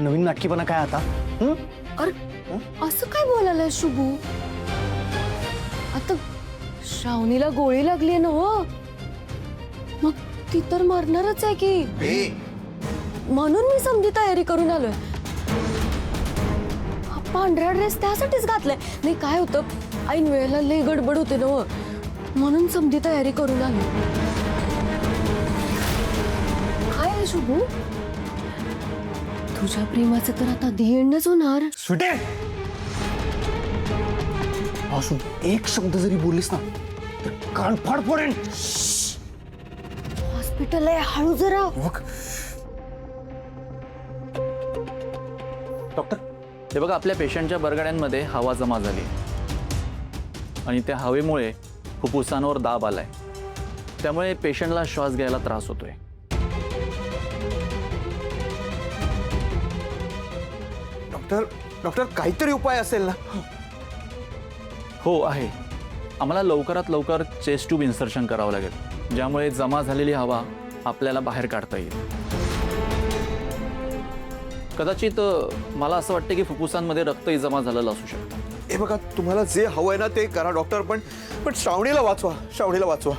नवीन नाटकीपणा काय आता? अरे असं काय बोलायला शुभू? आता श्रावणीला गोळी लागली ना हो, मग ती तर मरणारच आहे की. म्हणून मी समधी तयारी करून आलोय. हा पांढरा ड्रेस त्यासाठीच घातलाय. नाही काय होतं, ऐन वेळेला लई गडबड होते ना हो, म्हणून समधी तयारी करून आलो. काय आहे शुभू? तुझ्या प्रेमाचं तर आता ध्येयच होणार. सुटे असू, एक शब्द जरी बोललीस ना तर कान फाड पडेल. हॉस्पिटल आहे, हळू जरा. डॉक्टर, हे बघा, आपल्या पेशंटच्या बरगड्यांमध्ये हवा जमा झाली आणि त्या हवेमुळे फुफ्फुसांवर दाब आलाय. त्यामुळे पेशंटला श्वास घ्यायला त्रास होतोय. डॉक्टर काहीतरी उपाय असेल ना? हो आहे. आम्हाला लवकरात लवकर चेस्ट ट्यूब इन्सर्शन करावं लागेल, ज्यामुळे जमा झालेली हवा आपल्याला बाहेर काढता येईल. कदाचित मला असं वाटतं की फुफ्फुसांमध्ये रक्तही जमा झालेलं असू शकतं. हे बघा, तुम्हाला जे हवंय ना ते करा डॉक्टर, पण श्रावणीला वाचवा, श्रावणीला वाचवा.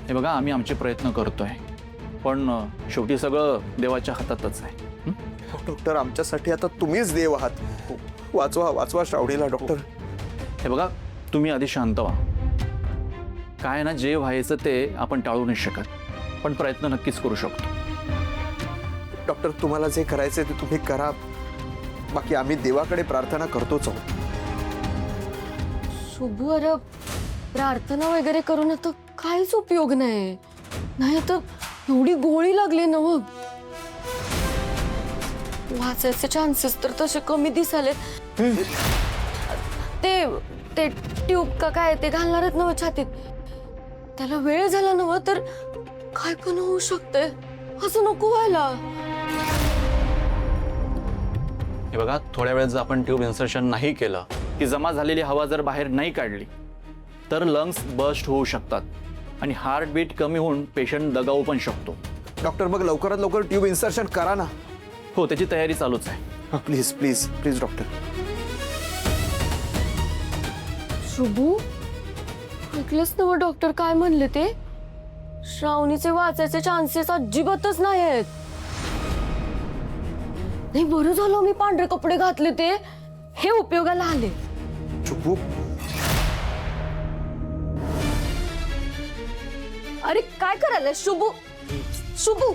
हे बघा, आम्ही आमचे प्रयत्न करतोय, पण शेवटी सगळं देवाच्या हातातच आहे. डॉक्टर, आमच्यासाठी आता तुम्हीच देव आहात. वाचवा वाचवा श्रावणीला डॉक्टर. हे बघा, तुम्ही आधी शांत व्हा. काय ना, जे व्हायचं ते आपण टाळू नाही शकत, पण प्रयत्न नक्कीच करू शकतो. डॉक्टर, तुम्हाला जे करायचंय ते तुम्ही करा. बाकी आम्ही देवाकडे प्रार्थना करतोच आहोत. शुभू, अरे प्रार्थना वगैरे करून आता काहीच उपयोग नाही. नाही आता एवढी गोळी लागली ना, मग वाचायचे चान्सेस तर तसे कमी दिसाले. ते ते ट्यूब का काय ते घालणारच नव छातीत. त्याला वेळ झाला नव तर काय पण होऊ शकतंय. असं नको व्हायला. हे बघा, थोड्या वेळ जर आपण ट्यूब इन्सर्शन नाही केलं, की जमा झालेली हवा जर बाहेर नाही काढली तर लंग्स बस्ट होऊ शकतात आणि हार्टबीट कमी होऊन पेशंट दगावू पण शकतो. डॉक्टर, मग लवकरात लवकर ट्यूब इन्सर्शन करा ना. हो, त्याची तयारी चालूच आहे. Please please please doctor. Shubhu, ऐकलंच ना डॉक्टर काय म्हणले ते? श्रावणीचे वाचायचे चान्सेस अजिबातच नाही आहेत. नाही, बरं झालं मी पांढरे कपडे घातले, ते हे उपयोगाला आले. शुभू, अरे काय करायला शुभू? शुभू